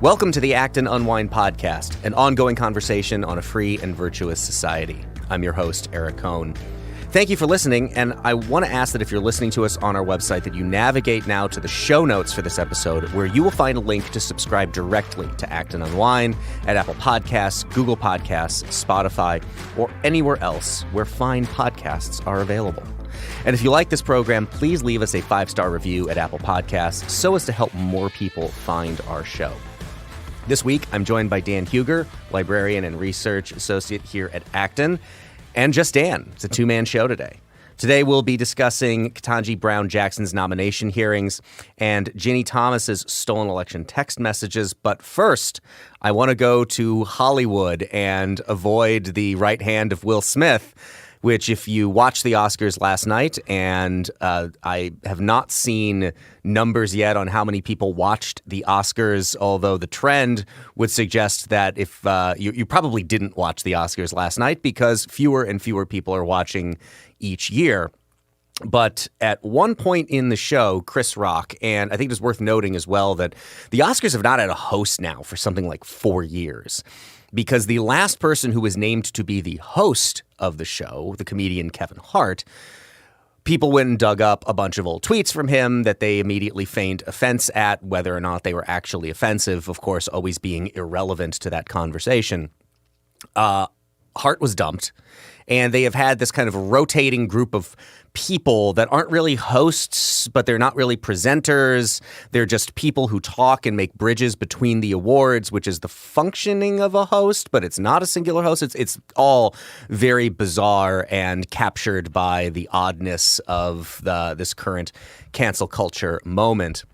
Welcome to the Act and Unwind podcast, an ongoing conversation on a free and virtuous society. I'm your host, Eric Kohn. Thank you for listening, and I want to ask that if you're listening to us on our website that you navigate now to the show notes for this episode, where you will find a link to subscribe directly to Act and Unwind at Apple Podcasts, Google Podcasts, Spotify, or anywhere else where fine podcasts are available. And if you like this program, please leave us a 5-star review at Apple Podcasts so as to help more people find our show. This week, I'm joined by Dan Huger, librarian and research associate here at Acton, and just Dan. It's a two-man show today. Today, we'll be discussing Ketanji Brown Jackson's nomination hearings and Ginni Thomas's stolen election text messages. But first, I want to go to Hollywood and avoid the right hand of Will Smith, which if you watched the Oscars last night, and I have not seen numbers yet on how many people watched the Oscars, although the trend would suggest that if you probably didn't watch the Oscars last night because fewer and fewer people are watching each year. But at one point in the show, Chris Rock, and I think it's worth noting as well that the Oscars have not had a host now for something like 4 years. Because the last person who was named to be the host of the show, the comedian Kevin Hart, people went and dug up a bunch of old tweets from him that they immediately feigned offense at, whether or not they were actually offensive, of course, always being irrelevant to that conversation. Hart was dumped, and they have had this kind of rotating group of people that aren't really hosts, but they're not really presenters. They're just people who talk and make bridges between the awards, which is the functioning of a host, but it's not a singular host. It's all very bizarre and captured by the oddness of this current cancel culture moment.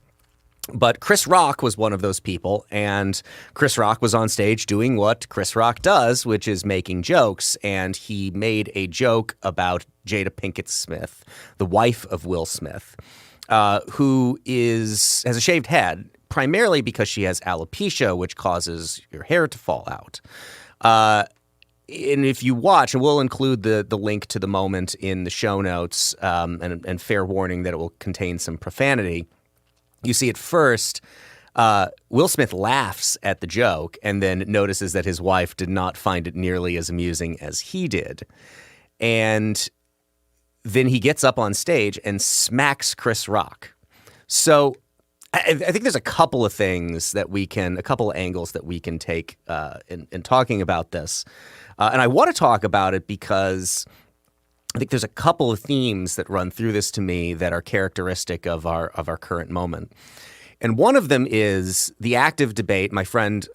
But Chris Rock was one of those people, and Chris Rock was on stage doing what Chris Rock does, which is making jokes, and he made a joke about Jada Pinkett Smith, the wife of Will Smith, who has a shaved head, primarily because she has alopecia, which causes your hair to fall out. And if you watch, and we'll include the link to the moment in the show notes, and fair warning that it will contain some profanity. You see at first, Will Smith laughs at the joke and then notices that his wife did not find it nearly as amusing as he did. And then he gets up on stage and smacks Chris Rock. So I think there's a couple of things that a couple of angles that we can take in talking about this. And I want to talk about it because I think there's a couple of themes that run through this to me that are characteristic of our current moment. And one of them is the active debate. My friend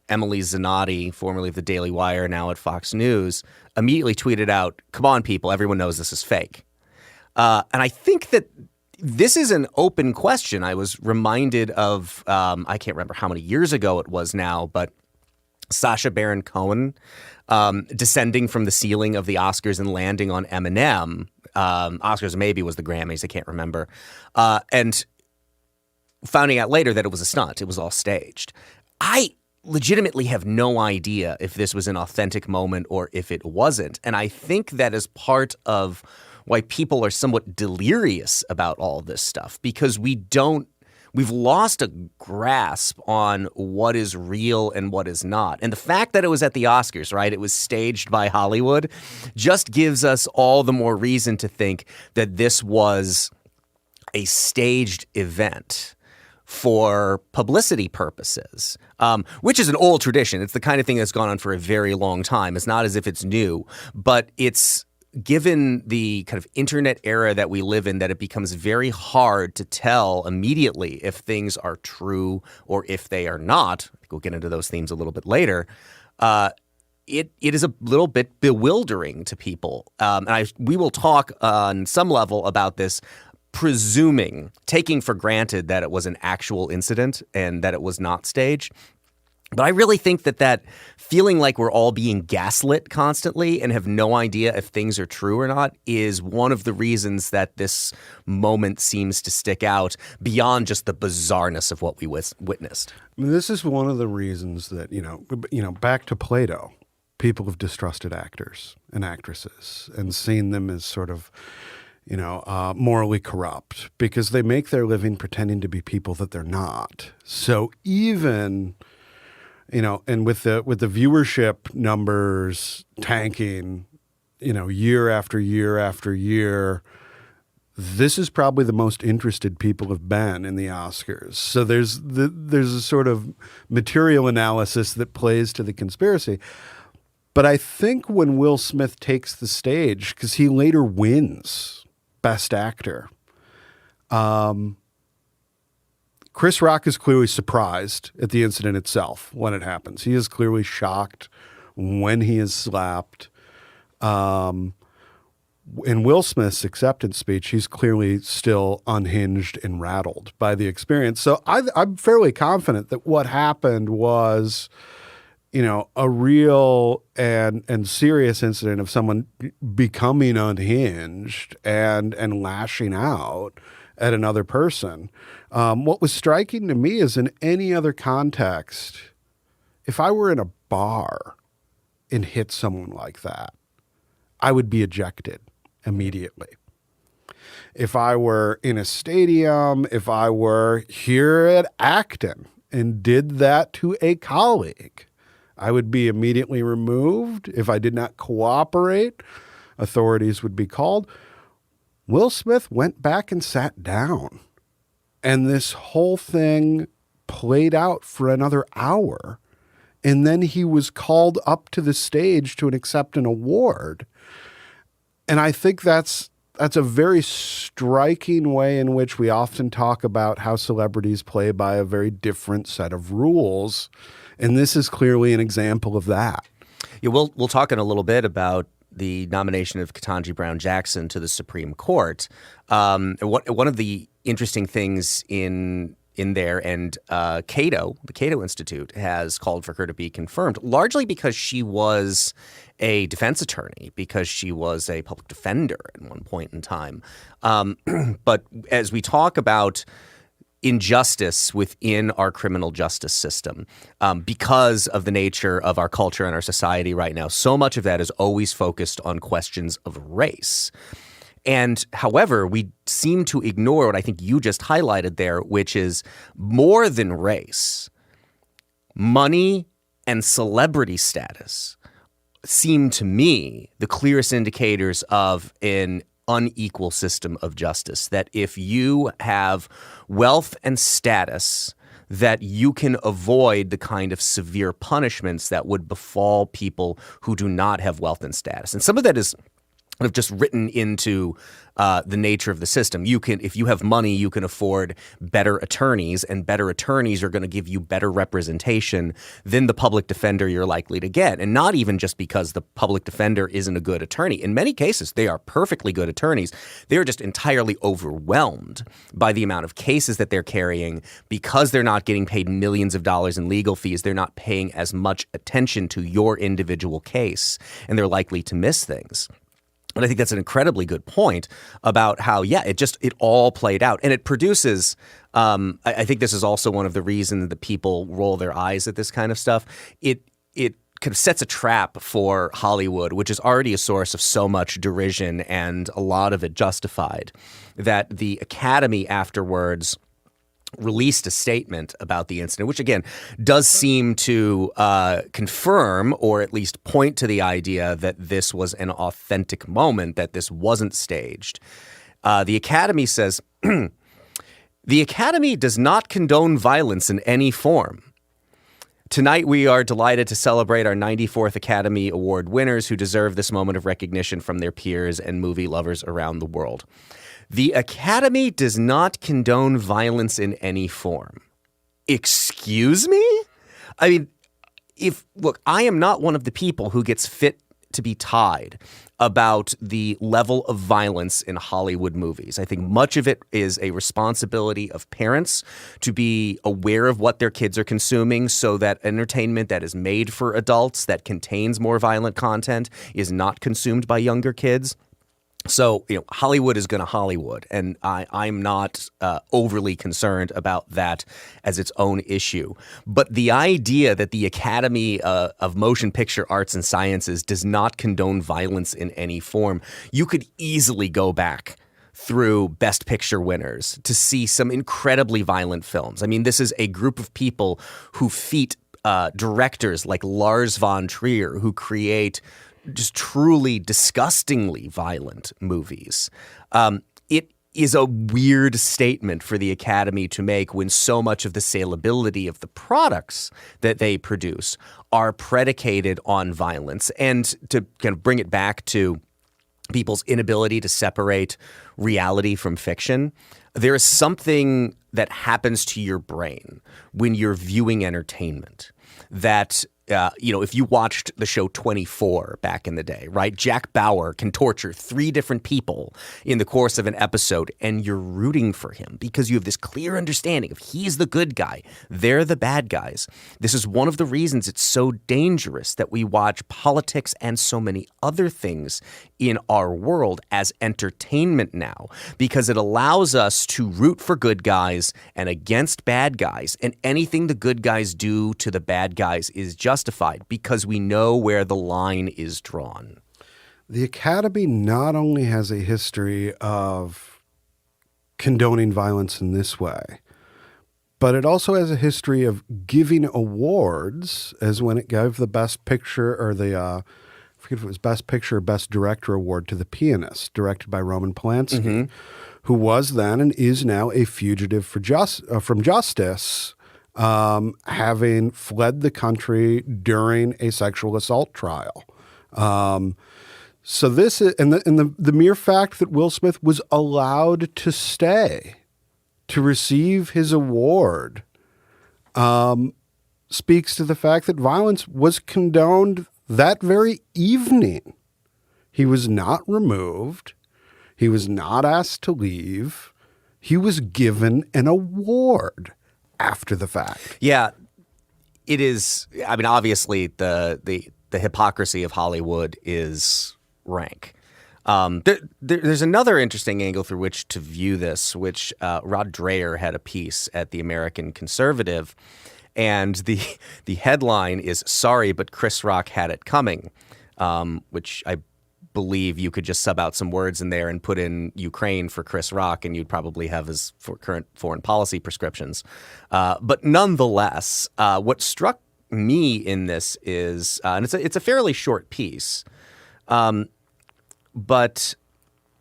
Emily Zanotti, formerly of the Daily Wire, now at Fox News, immediately tweeted out, "Come on, people, everyone knows this is fake." And I think that this is an open question. I was reminded of, I can't remember how many years ago it was now, but Sacha Baron Cohen descending from the ceiling of the Oscars and landing on Eminem. Oscars maybe was the Grammys, I can't remember. And finding out later that it was a stunt. It was all staged. I legitimately have no idea if this was an authentic moment or if it wasn't. And I think that is part of why people are somewhat delirious about all this stuff, because we've lost a grasp on what is real and what is not. And the fact that it was at the Oscars, right, it was staged by Hollywood, just gives us all the more reason to think that this was a staged event for publicity purposes, which is an old tradition. It's the kind of thing that's gone on for a very long time. It's not as if it's new, but it's given the kind of internet era that we live in, that it becomes very hard to tell immediately if things are true or if they are not. I think we'll get into those themes a little bit later. It is a little bit bewildering to people. And we will talk on some level about this, taking for granted that it was an actual incident and that it was not staged. But I really think that feeling like we're all being gaslit constantly and have no idea if things are true or not is one of the reasons that this moment seems to stick out beyond just the bizarreness of what we witnessed. I mean, this is one of the reasons that, back to Plato, people have distrusted actors and actresses and seen them as sort of, morally corrupt because they make their living pretending to be people that they're not. So even and with the viewership numbers tanking, year after year after year, this is probably the most interested people have been in the Oscars. So there's a sort of material analysis that plays to the conspiracy. But I think when Will Smith takes the stage, because he later wins Best Actor, Chris Rock is clearly surprised at the incident itself when it happens. He is clearly shocked when he is slapped. In Will Smith's acceptance speech, he's clearly still unhinged and rattled by the experience. So I'm fairly confident that what happened was, a real and serious incident of someone becoming unhinged and lashing out at another person. What was striking to me is in any other context, if I were in a bar and hit someone like that, I would be ejected immediately. If I were in a stadium, if I were here at Acton and did that to a colleague, I would be immediately removed. If I did not cooperate, authorities would be called. Will Smith went back and sat down. And this whole thing played out for another hour. And then he was called up to the stage to accept an award. And I think that's a very striking way in which we often talk about how celebrities play by a very different set of rules. And this is clearly an example of that. Yeah, we'll talk in a little bit about the nomination of Ketanji Brown Jackson to the Supreme Court. One of the interesting things in there, and the Cato Institute has called for her to be confirmed, largely because she was a defense attorney, because she was a public defender at one point in time. But as we talk about injustice within our criminal justice system, because of the nature of our culture and our society right now, so much of that is always focused on questions of race. And however, we seem to ignore what I think you just highlighted there, which is more than race. Money and celebrity status seem to me the clearest indicators of an unequal system of justice, that if you have wealth and status, that you can avoid the kind of severe punishments that would befall people who do not have wealth and status. And some of that is kind of just written into the nature of the system. You can, if you have money, you can afford better attorneys, and better attorneys are going to give you better representation than the public defender you're likely to get. And not even just because the public defender isn't a good attorney. In many cases, they are perfectly good attorneys. They're just entirely overwhelmed by the amount of cases that they're carrying. Because they're not getting paid millions of dollars in legal fees, they're not paying as much attention to your individual case, and they're likely to miss things. And I think that's an incredibly good point about how, it all played out. And it produces, I think this is also one of the reasons that people roll their eyes at this kind of stuff. It kind of sets a trap for Hollywood, which is already a source of so much derision and a lot of it justified, that the Academy afterwards released a statement about the incident, which again does seem to confirm or at least point to the idea that this was an authentic moment, that this wasn't staged. The Academy says, the Academy does not condone violence in any form. Tonight, we are delighted to celebrate our 94th Academy Award winners who deserve this moment of recognition from their peers and movie lovers around the world. The Academy does not condone violence in any form. Excuse me? I mean, I am not one of the people who gets fit to be tied about the level of violence in Hollywood movies. I think much of it is a responsibility of parents to be aware of what their kids are consuming, so that entertainment that is made for adults that contains more violent content is not consumed by younger kids. So, Hollywood is going to Hollywood, and I'm not overly concerned about that as its own issue. But the idea that the Academy of Motion Picture Arts and Sciences does not condone violence in any form, you could easily go back through Best Picture winners to see some incredibly violent films. I mean, this is a group of people who feat directors like Lars von Trier who create just truly disgustingly violent movies. It is a weird statement for the Academy to make when so much of the saleability of the products that they produce are predicated on violence. And to kind of bring it back to people's inability to separate reality from fiction, there is something that happens to your brain when you're viewing entertainment that if you watched the show 24 back in the day, right? Jack Bauer can torture 3 different people in the course of an episode, and you're rooting for him because you have this clear understanding of he's the good guy, they're the bad guys. This is one of the reasons it's so dangerous that we watch politics and so many other things in our world as entertainment now, because it allows us to root for good guys and against bad guys, and anything the good guys do to the bad guys is justified because we know where the line is drawn. The Academy not only has a history of condoning violence in this way, but it also has a history of giving awards, as when it gave the Best Picture or I forget if it was Best Picture or Best Director award to The Pianist, directed by Roman Polanski, who was then and is now a fugitive from justice, having fled the country during a sexual assault trial. So this is, and the mere fact that Will Smith was allowed to stay to receive his award speaks to the fact that violence was condoned that very evening. He was not removed. He was not asked to leave. He was given an award after the fact. Yeah, it is. I mean, obviously, the hypocrisy of Hollywood is rank. There's another interesting angle through which to view this, which Rod Dreher had a piece at the American Conservative, and the headline is "Sorry, but Chris Rock had it coming," which I believe you could just sub out some words in there and put in Ukraine for Chris Rock, and you'd probably have his current foreign policy prescriptions. But nonetheless, what struck me in this is, and it's a fairly short piece, but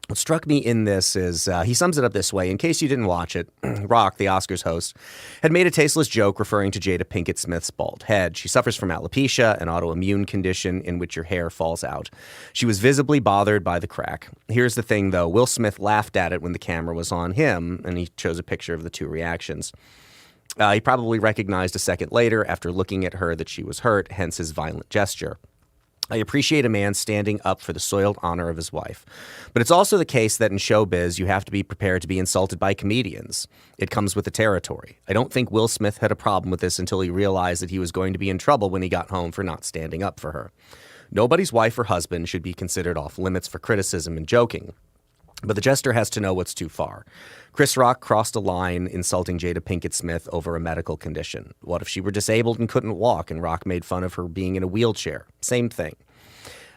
what struck me in this is he sums it up this way. In case you didn't watch it, Rock, the Oscars host, had made a tasteless joke referring to Jada Pinkett Smith's bald head. She suffers from alopecia, an autoimmune condition in which your hair falls out. She was visibly bothered by the crack. Here's the thing, though. Will Smith laughed at it when the camera was on him, and he chose a picture of the 2 reactions. He probably recognized a second later, after looking at her, that she was hurt, hence his violent gesture. I appreciate a man standing up for the soiled honor of his wife. But it's also the case that in showbiz, you have to be prepared to be insulted by comedians. It comes with the territory. I don't think Will Smith had a problem with this until he realized that he was going to be in trouble when he got home for not standing up for her. Nobody's wife or husband should be considered off limits for criticism and joking. But the jester has to know what's too far. Chris Rock crossed a line insulting Jada Pinkett Smith over a medical condition. What if she were disabled and couldn't walk, and Rock made fun of her being in a wheelchair? Same thing.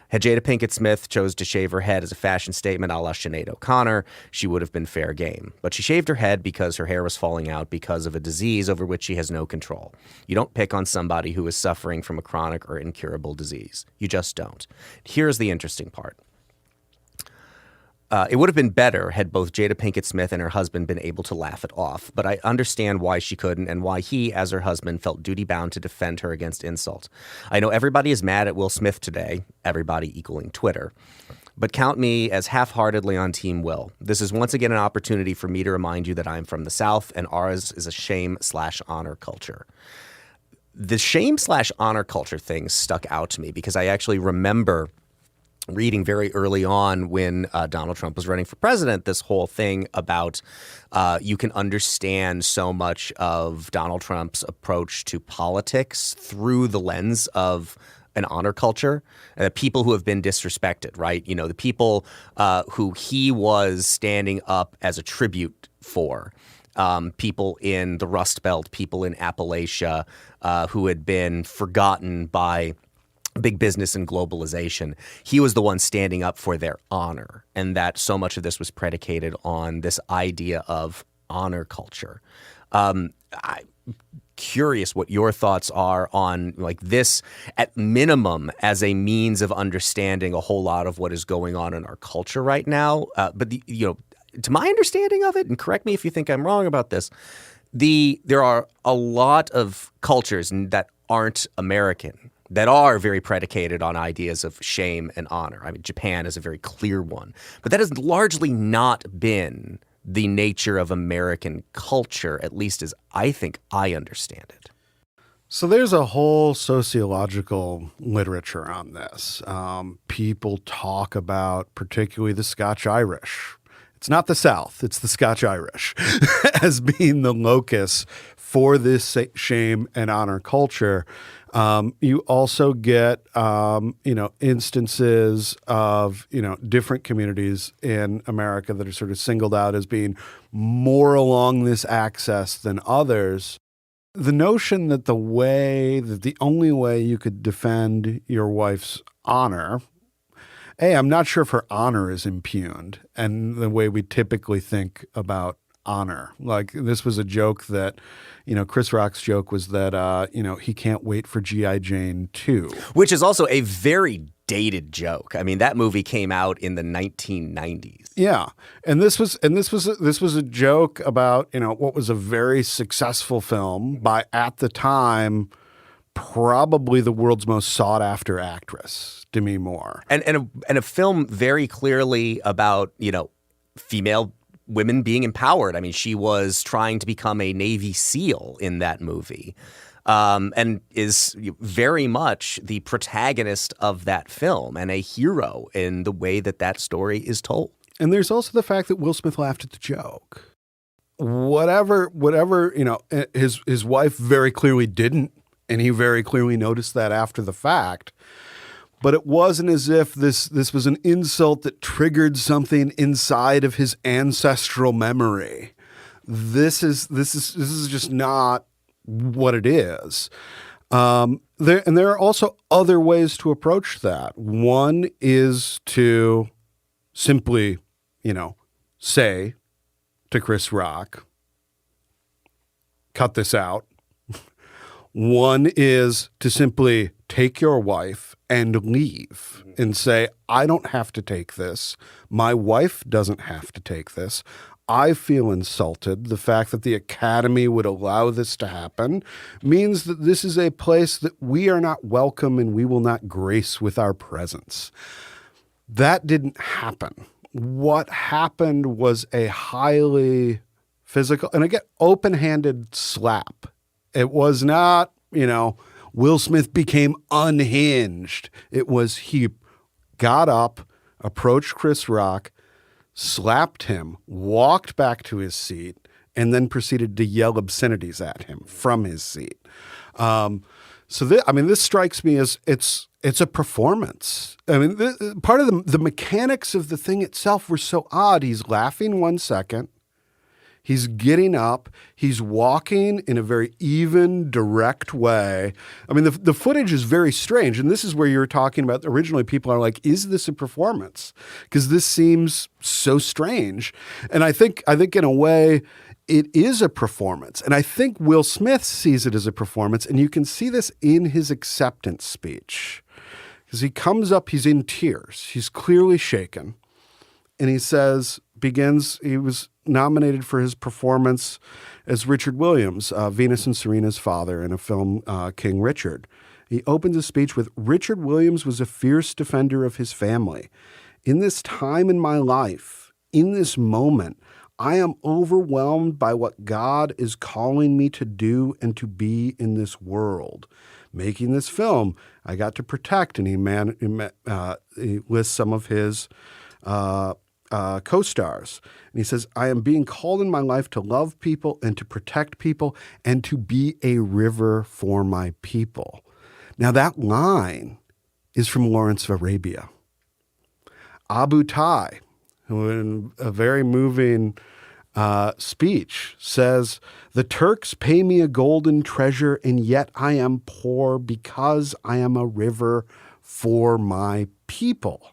Had Jada Pinkett Smith chose to shave her head as a fashion statement a la Sinead O'Connor, she would have been fair game. But she shaved her head because her hair was falling out because of a disease over which she has no control. You don't pick on somebody who is suffering from a chronic or incurable disease. You just don't. Here's the interesting part. It would have been better had both Jada Pinkett Smith and her husband been able to laugh it off, but I understand why she couldn't and why he, as her husband, felt duty-bound to defend her against insult. I know everybody is mad at Will Smith today, everybody equaling Twitter, but count me as half-heartedly on Team Will. This is once again an opportunity for me to remind you that I'm from the South and ours is a shame/honor culture. The shame/honor culture thing stuck out to me because I actually remember reading very early on when Donald Trump was running for president, this whole thing about you can understand so much of Donald Trump's approach to politics through the lens of an honor culture, people who have been disrespected, right? You know, the people who he was standing up as a tribute for. People in the Rust Belt, people in Appalachia who had been forgotten by big business and globalization. He was the one standing up for their honor, and that so much of this was predicated on this idea of honor culture. I'm curious what your thoughts are on like this at minimum as a means of understanding a whole lot of what is going on in our culture right now. But to my understanding of it, and correct me if you think I'm wrong about this, there are a lot of cultures that aren't American that are very predicated on ideas of shame and honor. I mean, Japan is a very clear one, but that has largely not been the nature of American culture, at least as I think I understand it. So there's a whole sociological literature on this. People talk about particularly the Scotch-Irish. It's not the South, it's the Scotch-Irish as being the locus for this shame and honor culture. You also get, instances of, different communities in America that are sort of singled out as being more along this axis than others. The notion that the only way you could defend your wife's honor, I'm not sure if her honor is impugned and the way we typically think about honor. Like this was a joke that, Chris Rock's joke was that, he can't wait for G.I. Jane 2. Which is also a very dated joke. I mean, that movie came out in the 1990s. Yeah. And this was a joke about, what was a very successful film by, at the time, probably the world's most sought after actress, Demi Moore. And a film very clearly about, female women being empowered. I mean, she was trying to become a Navy SEAL in that movie, and is very much the protagonist of that film and a hero in the way that story is told. And there's also the fact that Will Smith laughed at the joke. Whatever, his wife very clearly didn't, and he very clearly noticed that after the fact. But it wasn't as if this was an insult that triggered something inside of his ancestral memory. This is just not what it is. There are also other ways to approach that. One is to simply, say to Chris Rock, cut this out. One is to simply take your wife and leave and say, I don't have to take this. My wife doesn't have to take this. I feel insulted. The fact that the Academy would allow this to happen means that this is a place that we are not welcome and we will not grace with our presence. That didn't happen. What happened was a highly physical, and again, open-handed slap. It was not, Will Smith became unhinged. It was he got up, approached Chris Rock, slapped him, walked back to his seat, and then proceeded to yell obscenities at him from his seat. This strikes me as it's a performance. I mean, part of the mechanics of the thing itself were so odd. He's laughing 1 second. He's getting up. He's walking in a very even, direct way. I mean, the footage is very strange. And this is where you were talking about originally people are like, is this a performance? Because this seems so strange. And I think in a way it is a performance. And I think Will Smith sees it as a performance. And you can see this in his acceptance speech. Because he comes up, he's in tears. He's clearly shaken. And he he was nominated for his performance as Richard Williams, Venus and Serena's father in a film, King Richard. He opens his speech with, Richard Williams was a fierce defender of his family. In this time in my life, in this moment, I am overwhelmed by what God is calling me to do and to be in this world. Making this film, I got to protect, and he lists some of his co-stars. And he says, I am being called in my life to love people and to protect people and to be a river for my people. Now that line is from Lawrence of Arabia. Abu Tai, who in a very moving speech says, the Turks pay me a golden treasure and yet I am poor because I am a river for my people.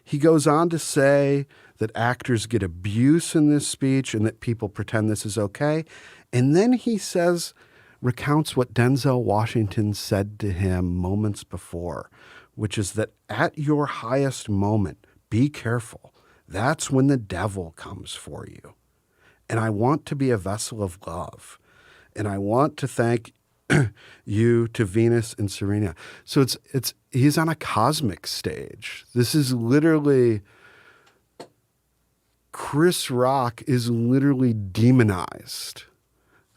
He goes on to say that actors get abuse in this speech and that people pretend this is okay. And then he recounts what Denzel Washington said to him moments before, which is that at your highest moment, be careful. That's when the devil comes for you. And I want to be a vessel of love. And I want to thank you to Venus and Serena. So he's on a cosmic stage. This is literally, Chris Rock is literally demonized.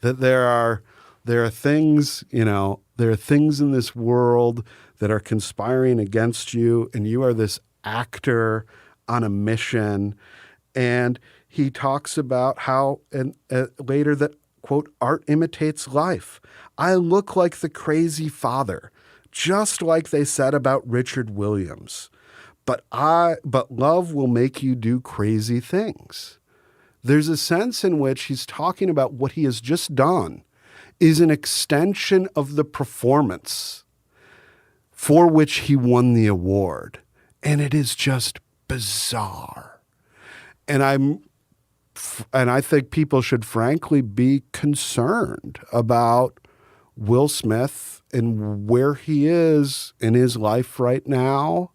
That there are things, there are things in this world that are conspiring against you, and you are this actor on a mission. And he talks about how, and later, that, quote, art imitates life. I look like the crazy father, just like they said about Richard Williams. But love will make you do crazy things. There's a sense in which he's talking about what he has just done is an extension of the performance for which he won the award. And it is just bizarre. And I think people should frankly be concerned about Will Smith and where he is in his life right now.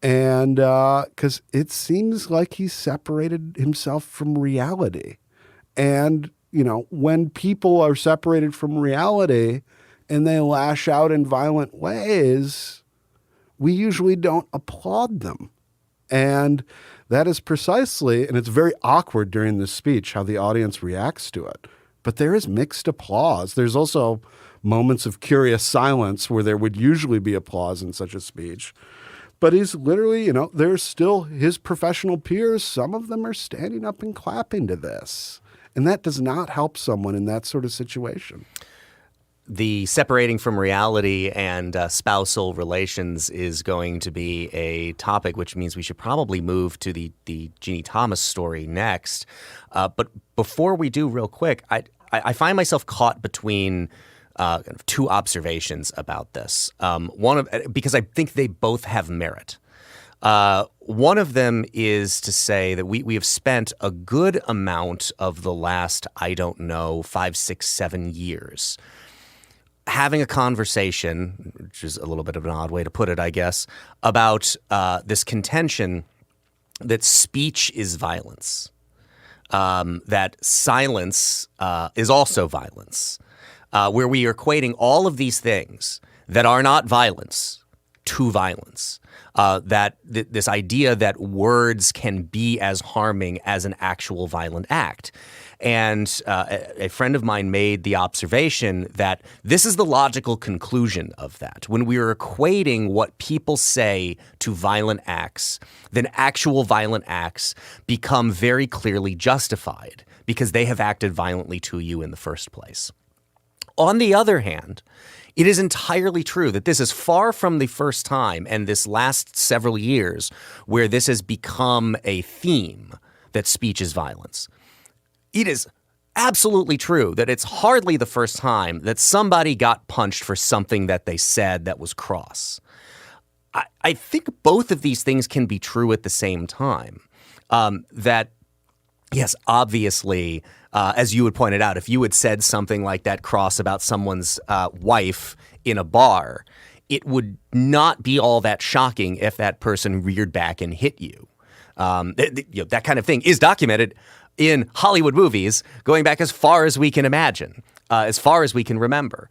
And because it seems like he's separated himself from reality. And, when people are separated from reality and they lash out in violent ways, we usually don't applaud them. And that is precisely, and it's very awkward during this speech, how the audience reacts to it. But there is mixed applause. There's also moments of curious silence where there would usually be applause in such a speech. But he's literally, there's still his professional peers. Some of them are standing up and clapping to this. And that does not help someone in that sort of situation. The separating from reality and spousal relations is going to be a topic, which means we should probably move to the Ginni Thomas story next. But before we do, real quick, I find myself caught between two observations about this. Because I think they both have merit. One of them is to say that we have spent a good amount of the last, 5, 6, 7 years having a conversation, which is a little bit of an odd way to put it, I guess, about this contention that speech is violence, that silence is also violence, where we are equating all of these things that are not violence to violence. This idea that words can be as harming as an actual violent act. And a friend of mine made the observation that this is the logical conclusion of that. When we are equating what people say to violent acts, then actual violent acts become very clearly justified because they have acted violently to you in the first place. On the other hand, it is entirely true that this is far from the first time and this last several years where this has become a theme that speech is violence. It is absolutely true that it's hardly the first time that somebody got punched for something that they said that was cross. I think both of these things can be true at the same time. That, yes, obviously, as you had pointed out, if you had said something like that cross about someone's wife in a bar, it would not be all that shocking if that person reared back and hit you. That kind of thing is documented in Hollywood movies going back as far as we can imagine, as far as we can remember.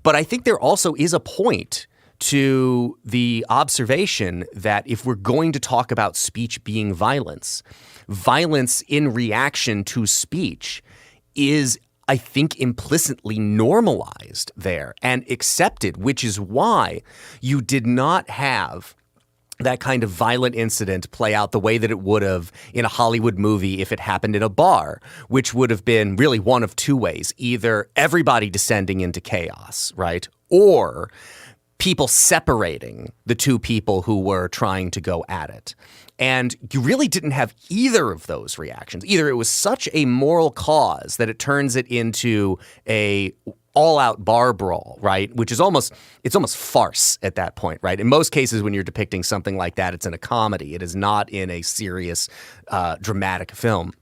But I think there also is a point to the observation that if we're going to talk about speech being violence, violence in reaction to speech is, I think, implicitly normalized there and accepted, which is why you did not have that kind of violent incident play out the way that it would have in a Hollywood movie if it happened in a bar, which would have been really one of two ways: either everybody descending into chaos, right? Or people separating the two people who were trying to go at it. And you really didn't have either of those reactions. Either it was such a moral cause that it turns it into a all-out bar brawl, right? Which is almost farce at that point, right? In most cases, when you're depicting something like that, it's in a comedy. It is not in a serious, dramatic film.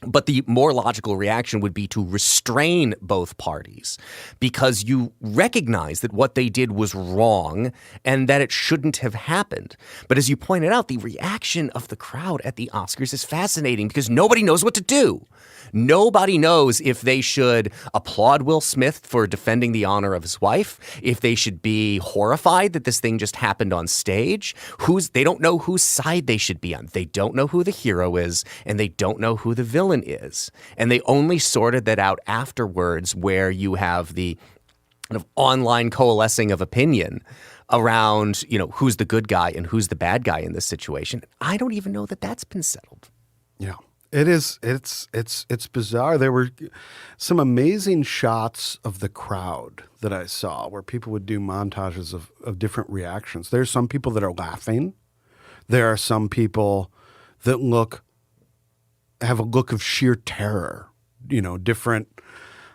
But the more logical reaction would be to restrain both parties because you recognize that what they did was wrong and that it shouldn't have happened. But as you pointed out, the reaction of the crowd at the Oscars is fascinating because nobody knows what to do. Nobody knows if they should applaud Will Smith for defending the honor of his wife, if they should be horrified that this thing just happened on stage. They don't know whose side they should be on. They don't know who the hero is, and they don't know who the villain is. And they only sorted that out afterwards, where you have the kind of online coalescing of opinion around, who's the good guy and who's the bad guy in this situation. I don't even know that that's been settled. Yeah. It is. It's bizarre. There were some amazing shots of the crowd that I saw where people would do montages of different reactions. There's some people that are laughing. There are some people that have a look of sheer terror, different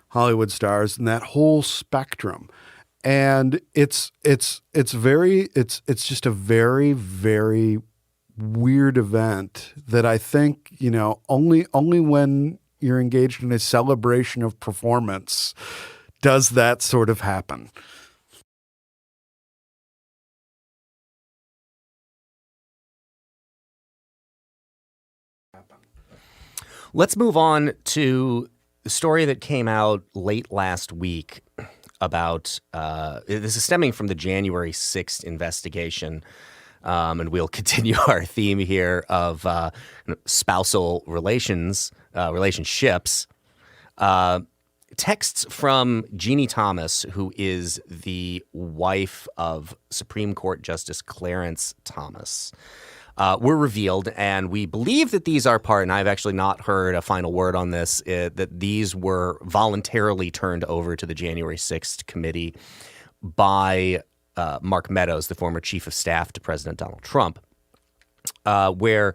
Hollywood stars and that whole spectrum. And it's just a very, very weird event that I think, only when you're engaged in a celebration of performance does that sort of happen. Let's move on to the story that came out late last week about this is stemming from the January 6th investigation. And we'll continue our theme here of spousal relationships. Texts from Ginni Thomas, who is the wife of Supreme Court Justice Clarence Thomas, were revealed, and we believe that these are and I've actually not heard a final word on this, that these were voluntarily turned over to the January 6th committee by Mark Meadows, the former chief of staff to President Donald Trump, where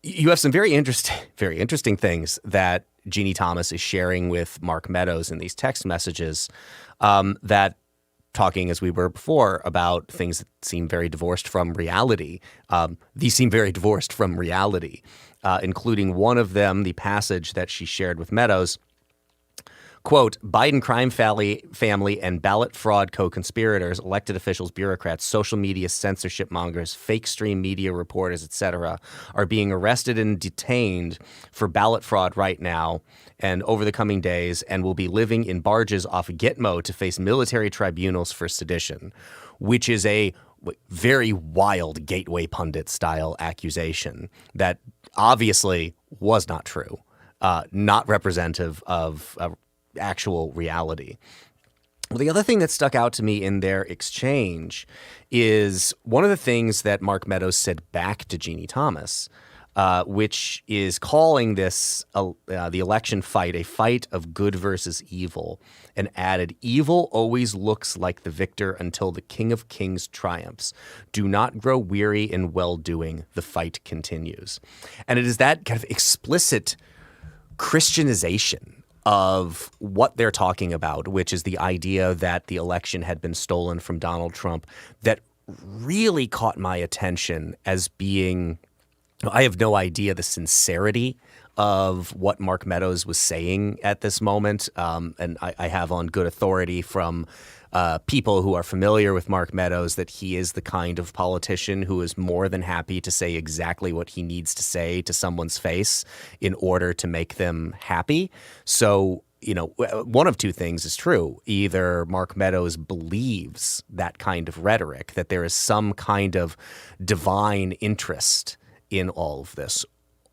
you have some very interesting things that Ginni Thomas is sharing with Mark Meadows in these text messages, that talking, as we were before, about things that seem very divorced from reality. These seem very divorced from reality, including one of them, the passage that she shared with Meadows. Quote, Biden crime family and ballot fraud co-conspirators, elected officials, bureaucrats, social media censorship mongers, fake stream media reporters, etc., are being arrested and detained for ballot fraud right now and over the coming days, and will be living in barges off Gitmo to face military tribunals for sedition, which is a very wild Gateway Pundit style accusation that obviously was not true, not representative of actual reality. Well, the other thing that stuck out to me in their exchange is one of the things that Mark Meadows said back to Ginni Thomas, which is calling this the election fight a fight of good versus evil, and added, evil always looks like the victor until the King of Kings triumphs. Do not grow weary in well-doing. The fight continues. And it is that kind of explicit Christianization of what they're talking about, which is the idea that the election had been stolen from Donald Trump, that really caught my attention as being, I have no idea the sincerity of what Mark Meadows was saying at this moment. And I have on good authority from people who are familiar with Mark Meadows that he is the kind of politician who is more than happy to say exactly what he needs to say to someone's face in order to make them happy. So, one of two things is true. Either Mark Meadows believes that kind of rhetoric, that there is some kind of divine interest in all of this,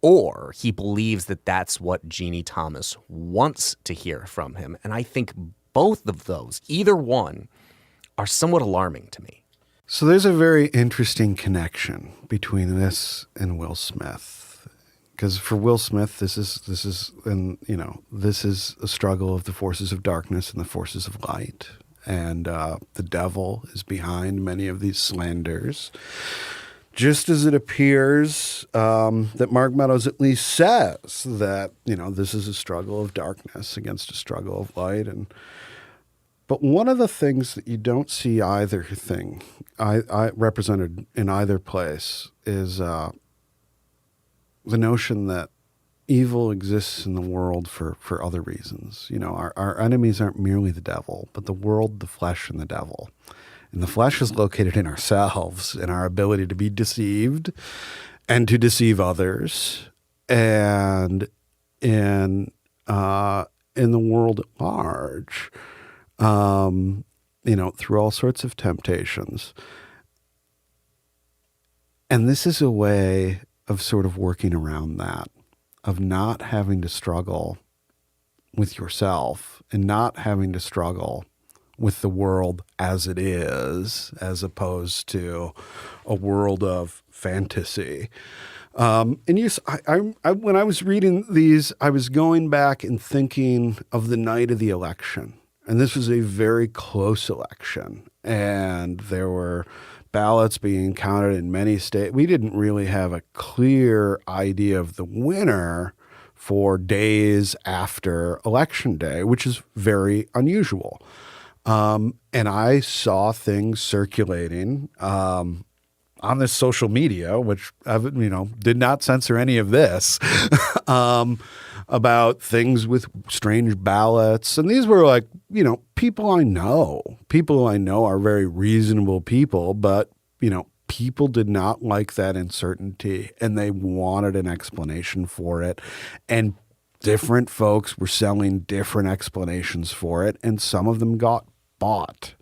or he believes that that's what Ginni Thomas wants to hear from him. And I think both of those, either one, are somewhat alarming to me. So there's a very interesting connection between this and Will Smith, because for Will Smith, this is a struggle of the forces of darkness and the forces of light, and the devil is behind many of these slanders. Just as it appears that Mark Meadows at least says that this is a struggle of darkness against a struggle of light, but one of the things that you don't see either thing I represented in either place is the notion that evil exists in the world for other reasons. Our enemies aren't merely the devil, but the world, the flesh, and the devil. And the flesh is located in ourselves, in our ability to be deceived and to deceive others, and in the world at large, through all sorts of temptations. And this is a way of sort of working around that, of not having to struggle with yourself and not having to struggle with the world as it is, as opposed to a world of fantasy. When I was reading these, I was going back and thinking of the night of the election. And this was a very close election. And there were ballots being counted in many states. We didn't really have a clear idea of the winner for days after Election Day, which is very unusual. And I saw things circulating on this social media, which did not censor any of this, about things with strange ballots. And these were like, people I know. People I know are very reasonable people, but, people did not like that uncertainty and they wanted an explanation for it. And different folks were selling different explanations for it. And some of them got bought.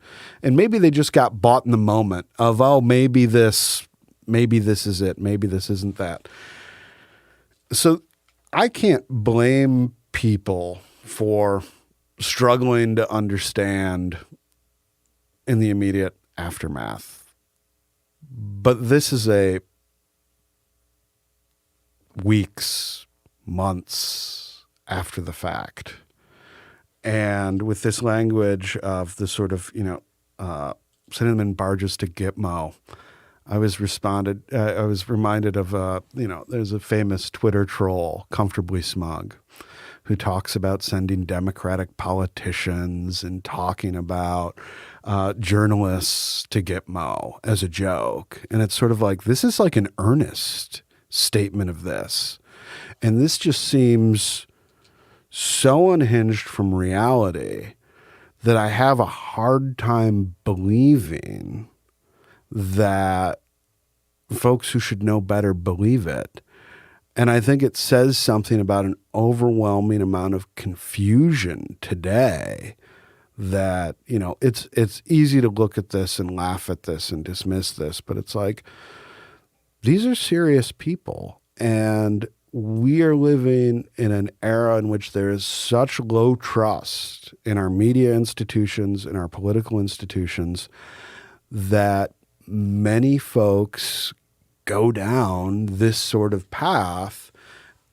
And maybe they just got bought in the moment of, oh, maybe this is it. Maybe this isn't that. So I can't blame people for struggling to understand in the immediate aftermath. But this is a weeks, months after the fact. And with this language of the sort of, sending them in barges to Gitmo, I was reminded of, there's a famous Twitter troll, Comfortably Smug, who talks about sending Democratic politicians and talking about journalists to Gitmo as a joke. And it's sort of like, this is like an earnest statement of this. And this just seems so unhinged from reality that I have a hard time believing that folks who should know better believe it. And I think it says something about an overwhelming amount of confusion today that, it's easy to look at this and laugh at this and dismiss this, but it's like, these are serious people. And we are living in an era in which there is such low trust in our media institutions, in our political institutions, that many folks go down this sort of path.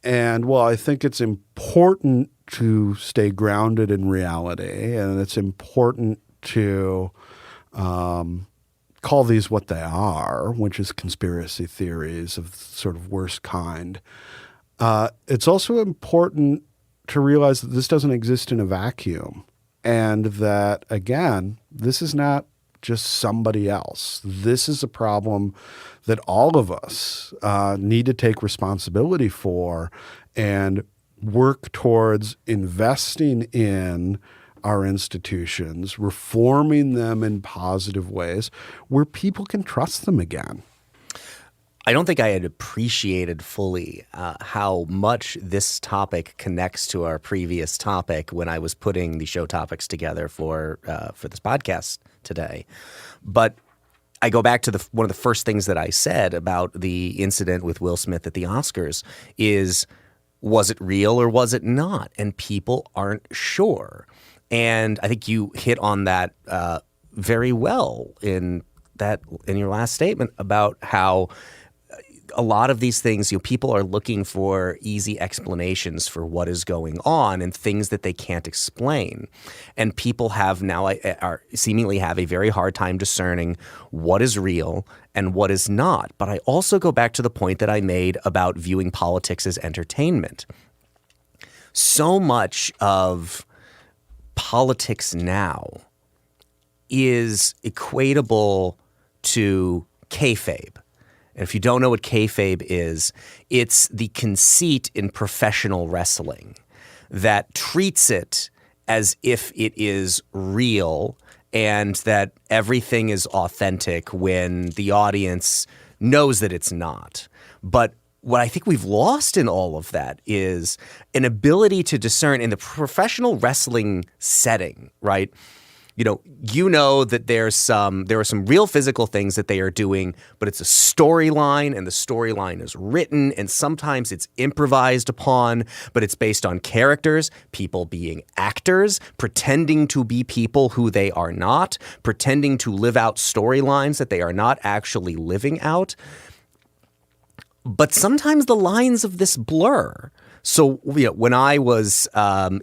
And while I think it's important to stay grounded in reality, and it's important to call these what they are, which is conspiracy theories of sort of worst kind, it's also important to realize that this doesn't exist in a vacuum. And that, again, this is not just somebody else. This is a problem that all of us need to take responsibility for and work towards investing in our institutions, reforming them in positive ways where people can trust them again. I don't think I had appreciated fully how much this topic connects to our previous topic when I was putting the show topics together for this podcast today. But I go back to one of the first things that I said about the incident with Will Smith at the Oscars is, was it real or was it not? And people aren't sure. And I think you hit on that very well in your last statement about how a lot of these things, people are looking for easy explanations for what is going on and things that they can't explain. And people have now seemingly have a very hard time discerning what is real and what is not. But I also go back to the point that I made about viewing politics as entertainment. So much of politics now is equatable to kayfabe. And if you don't know what kayfabe is, it's the conceit in professional wrestling that treats it as if it is real and that everything is authentic when the audience knows that it's not. But what I think we've lost in all of that is an ability to discern in the professional wrestling setting, right? You know that there are some real physical things that they are doing, but it's a storyline, and the storyline is written, and sometimes it's improvised upon, but it's based on characters, people being actors, pretending to be people who they are not, pretending to live out storylines that they are not actually living out. But sometimes the lines of this blur. So when I was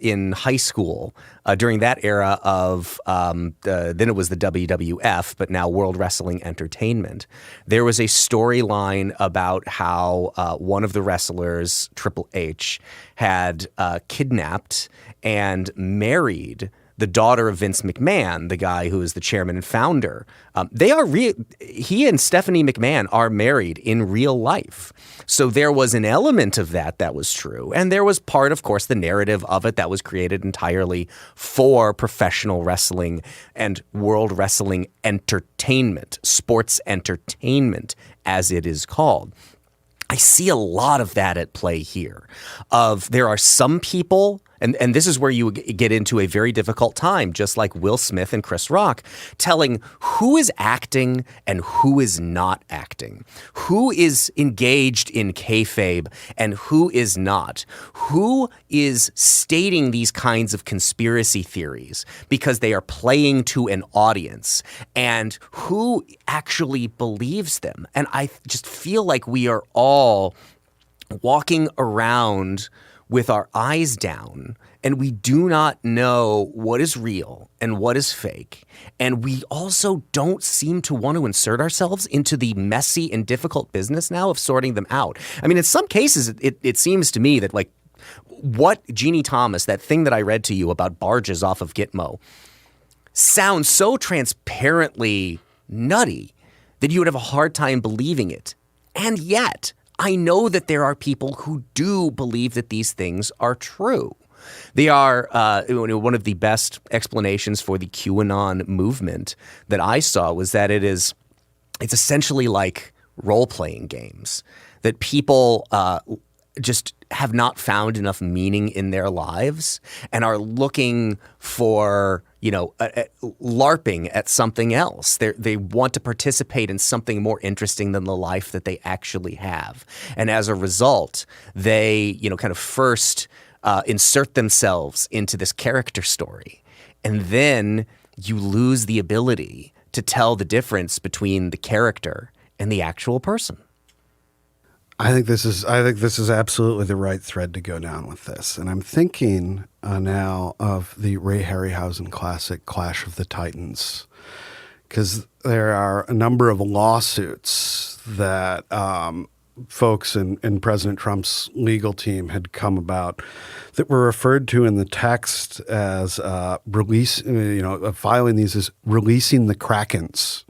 in high school, during that era of then it was the WWF, but now World Wrestling Entertainment, there was a storyline about how one of the wrestlers, Triple H, had kidnapped and married the daughter of Vince McMahon, the guy who is the chairman and founder. He and Stephanie McMahon are married in real life. So there was an element of that was true. And there was part, of course, the narrative of it that was created entirely for professional wrestling and World Wrestling Entertainment, sports entertainment, as it is called. I see a lot of that at play here. There are some people, and this is where you get into a very difficult time, just like Will Smith and Chris Rock, telling who is acting and who is not acting, who is engaged in kayfabe and who is not, who is stating these kinds of conspiracy theories because they are playing to an audience, and who actually believes them. And I just feel like we are all walking around with our eyes down, and we do not know what is real and what is fake. And we also don't seem to want to insert ourselves into the messy and difficult business now of sorting them out. I mean, in some cases, it seems to me that like what Ginni Thomas, that thing that I read to you about barges off of Gitmo, sounds so transparently nutty that you would have a hard time believing it. And yet, I know that there are people who do believe that these things are true. They are one of the best explanations for the QAnon movement that I saw was that it's essentially like role-playing games, that people just have not found enough meaning in their lives and are looking for, LARPing at something else. They want to participate in something more interesting than the life that they actually have. And as a result, they, kind of first insert themselves into this character story. And then you lose the ability to tell the difference between the character and the actual person. I think this is absolutely the right thread to go down with this. And I'm thinking now of the Ray Harryhausen classic Clash of the Titans, because there are a number of lawsuits that folks in President Trump's legal team had come about that were referred to in the text as filing these as releasing the Krakens,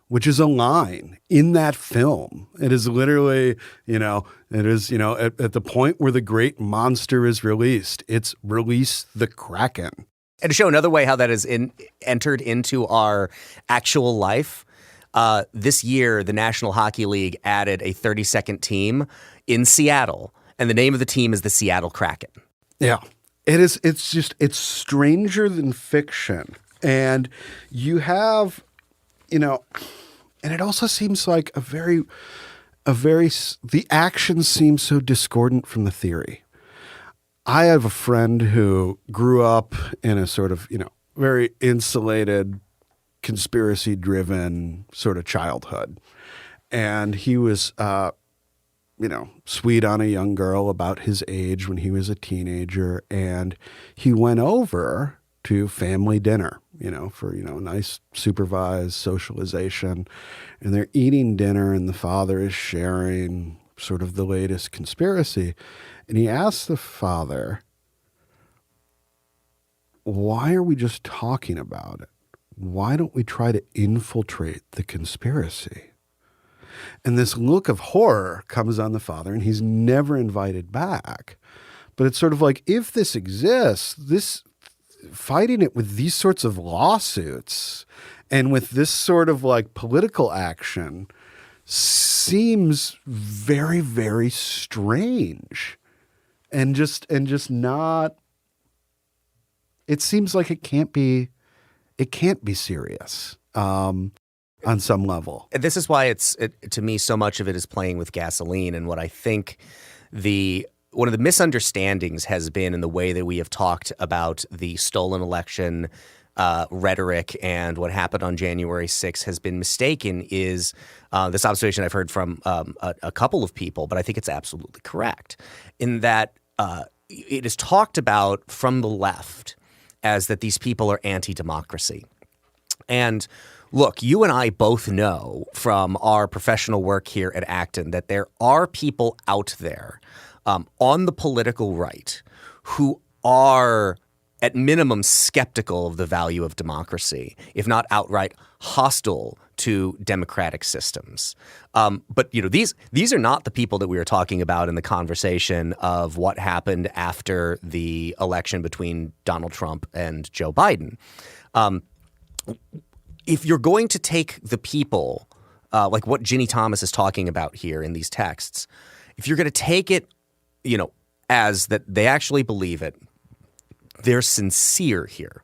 which is a line in that film. It is literally, at the point where the great monster is released, it's release the Kraken. And to show another way how that is entered into our actual life, this year, the National Hockey League added a 30-second team in Seattle, and the name of the team is the Seattle Kraken. Yeah, it is. It's stranger than fiction. And you have, and it also seems like the action seems so discordant from the theory. I have a friend who grew up in a sort of, very insulated, conspiracy-driven sort of childhood. And he was, sweet on a young girl about his age when he was a teenager. And he went over to family dinner, for, nice supervised socialization. And they're eating dinner and the father is sharing sort of the latest conspiracy. And he asks the father, why are we just talking about it? Why don't we try to infiltrate the conspiracy? And this look of horror comes on the father, and he's never invited back. But it's sort of like, if this exists, this fighting it with these sorts of lawsuits and with this sort of like political action seems very, very strange, and just not. It seems like it can't be serious on some level. This is why to me, so much of it is playing with gasoline. And what I think one of the misunderstandings has been in the way that we have talked about the stolen election rhetoric and what happened on January 6th has been mistaken is this observation I've heard from a couple of people, but I think it's absolutely correct in that it is talked about from the left as that these people are anti-democracy. And look, you and I both know from our professional work here at Acton that there are people out there on the political right who are at minimum skeptical of the value of democracy, if not outright hostile to democratic systems. But these are not the people that we were talking about in the conversation of what happened after the election between Donald Trump and Joe Biden. If you're going to take the people like what Ginni Thomas is talking about here in these texts, if you're going to take it, as that they actually believe it, they're sincere here.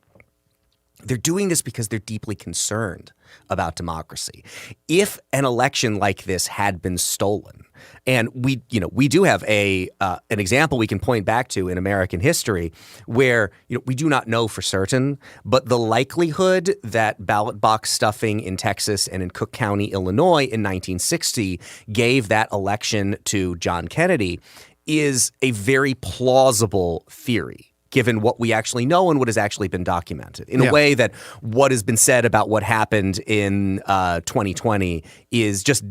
They're doing this because they're deeply concerned about democracy. If an election like this had been stolen, and we do have an example we can point back to in American history where we do not know for certain, but the likelihood that ballot box stuffing in Texas and in Cook County, Illinois in 1960 gave that election to John Kennedy is a very plausible theory, given what we actually know and what has actually been documented. In a way that what has been said about what happened in 2020 is just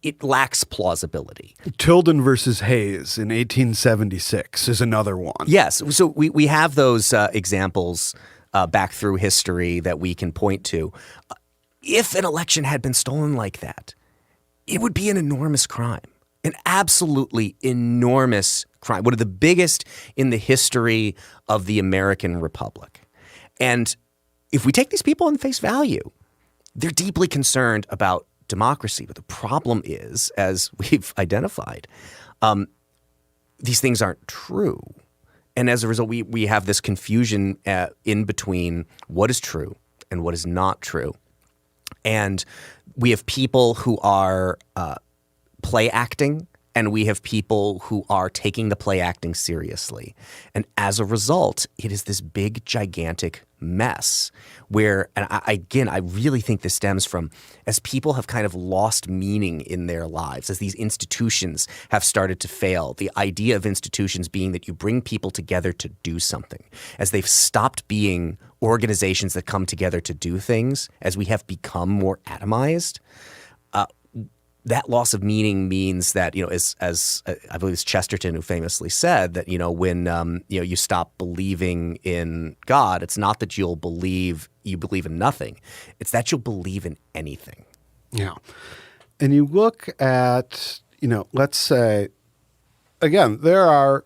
it lacks plausibility. Tilden versus Hayes in 1876 is another one. Yes. So we have those examples back through history that we can point to. If an election had been stolen like that, it would be an enormous crime. An absolutely enormous crime, one of the biggest in the history of the American Republic. And if we take these people on face value, they're deeply concerned about democracy. But the problem is, as we've identified, these things aren't true. And as a result, we have this confusion in between what is true and what is not true. And we have people who are play acting, and we have people who are taking the play acting seriously. And as a result, it is this big, gigantic mess where, and I really think this stems from as people have kind of lost meaning in their lives, as these institutions have started to fail, the idea of institutions being that you bring people together to do something, as they've stopped being organizations that come together to do things, as we have become more atomized, that loss of meaning means that, as I believe it's Chesterton who famously said that, when, you stop believing in God, it's not that you believe in nothing. It's that you'll believe in anything. Yeah. And you look at, let's say, again, there are,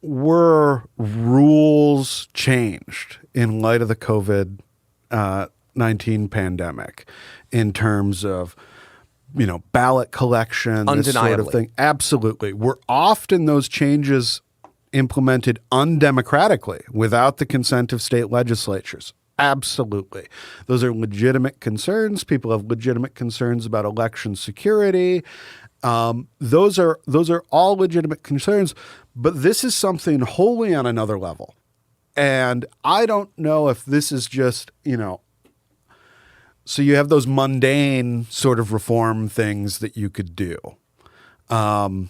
were rules changed in light of the COVID-19 pandemic in terms of, ballot collection, this sort of thing. Absolutely. Were often those changes implemented undemocratically without the consent of state legislatures? Absolutely. Those are legitimate concerns. People have legitimate concerns about election security. Those are all legitimate concerns, but this is something wholly on another level. And I don't know if this is just, so you have those mundane sort of reform things that you could do, but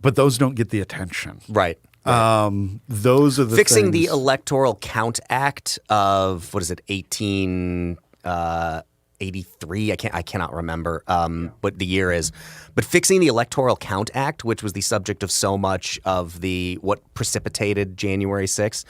those don't get the attention. Right. Those are the fixing things. The Electoral Count Act of 1883. I cannot remember what the year is, but fixing the Electoral Count Act, which was the subject of so much of what precipitated January 6th.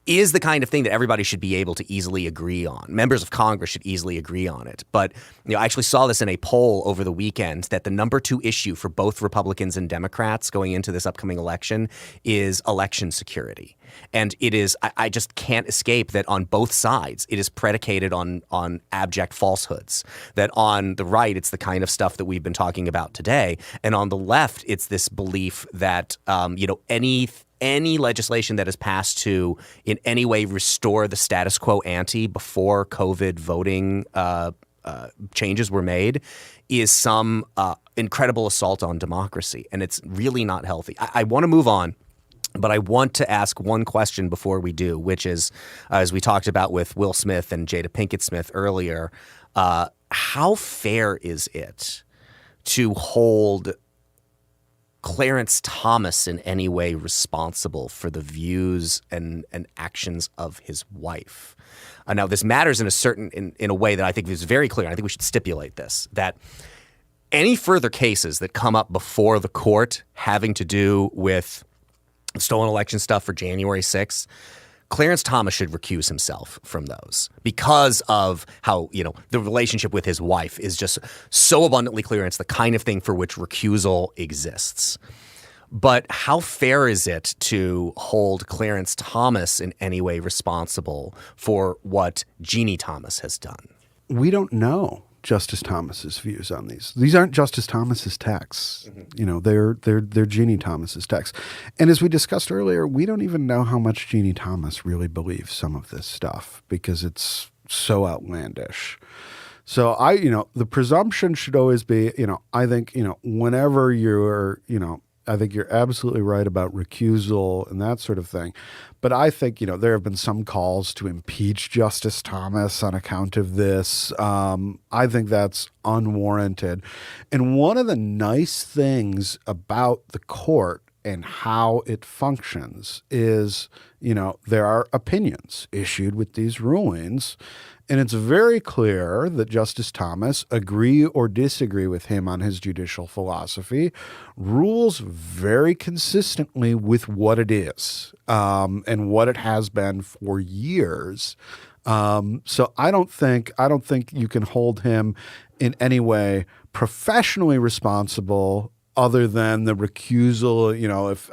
is the kind of thing that everybody should be able to easily agree on. Members of Congress should easily agree on it. But I actually saw this in a poll over the weekend that the number 2 issue for both Republicans and Democrats going into this upcoming election is election security. And it is, I just can't escape that on both sides, it is predicated on abject falsehoods. That on the right, it's the kind of stuff that we've been talking about today. And on the left, it's this belief that, any legislation that is passed to in any way restore the status quo ante before COVID voting changes were made is some incredible assault on democracy. And it's really not healthy. I want to move on. But I want to ask one question before we do, which is, as we talked about with Will Smith and Jada Pinkett Smith earlier, how fair is it to hold Clarence Thomas in any way responsible for the views and actions of his wife? Now, this matters in a way that I think is very clear. I think we should stipulate this, that any further cases that come up before the court having to do with stolen election stuff for January 6th, Clarence Thomas should recuse himself from those because of how, the relationship with his wife is just so abundantly clear. And it's the kind of thing for which recusal exists. But how fair is it to hold Clarence Thomas in any way responsible for what Ginni Thomas has done? We don't know Justice Thomas's views on these. These aren't Justice Thomas's texts. Mm-hmm. They're Ginni Thomas's texts. And as we discussed earlier, we don't even know how much Ginni Thomas really believes some of this stuff because it's so outlandish. So the presumption should always be, I think, whenever you're, I think you're absolutely right about recusal and that sort of thing. But I think, there have been some calls to impeach Justice Thomas on account of this. I think that's unwarranted. And one of the nice things about the court and how it functions is, there are opinions issued with these rulings. And it's very clear that Justice Thomas, agree or disagree with him on his judicial philosophy, rules very consistently with what it is and what it has been for years. So I don't think you can hold him in any way professionally responsible other than the recusal. If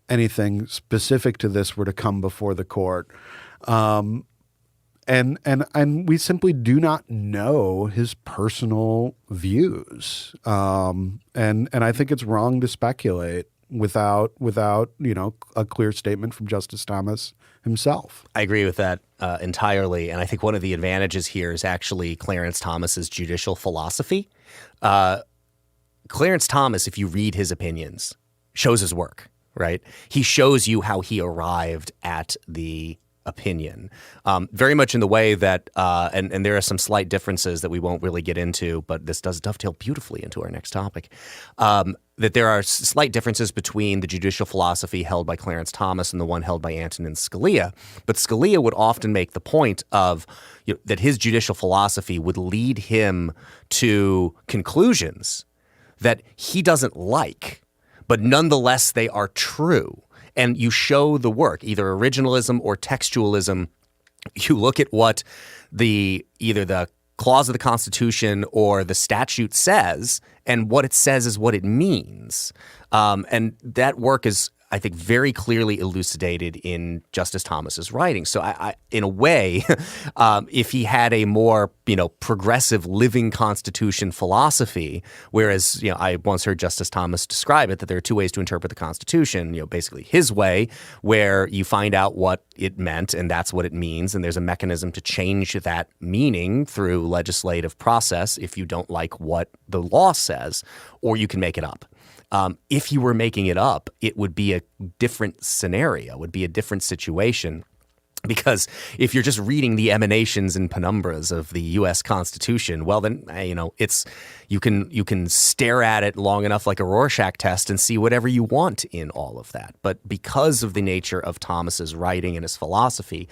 anything specific to this were to come before the court. And we simply do not know his personal views. And I think it's wrong to speculate without a clear statement from Justice Thomas himself. I agree with that entirely. And I think one of the advantages here is actually Clarence Thomas's judicial philosophy. Clarence Thomas, if you read his opinions, shows his work, right? He shows you how he arrived at the opinion, very much in the way that, and there are some slight differences that we won't really get into, but this does dovetail beautifully into our next topic, that there are slight differences between the judicial philosophy held by Clarence Thomas and the one held by Antonin Scalia. But Scalia would often make the point of that his judicial philosophy would lead him to conclusions that he doesn't like, but nonetheless they are true. And you show the work, either originalism or textualism. You look at what either the clause of the Constitution or the statute says, and what it says is what it means. And that work is, I think, very clearly elucidated in Justice Thomas's writing. So I in a way, if he had a more, progressive living Constitution philosophy, whereas, I once heard Justice Thomas describe it, that there are two ways to interpret the Constitution, basically his way, where you find out what it meant and that's what it means. And there's a mechanism to change that meaning through legislative process if you don't like what the law says, or you can make it up. If you were making it up, it would be a different scenario, would be a different situation. Because if you're just reading the emanations and penumbras of the U.S. Constitution, well, then, you can stare at it long enough like a Rorschach test and see whatever you want in all of that. But because of the nature of Thomas's writing and his philosophy,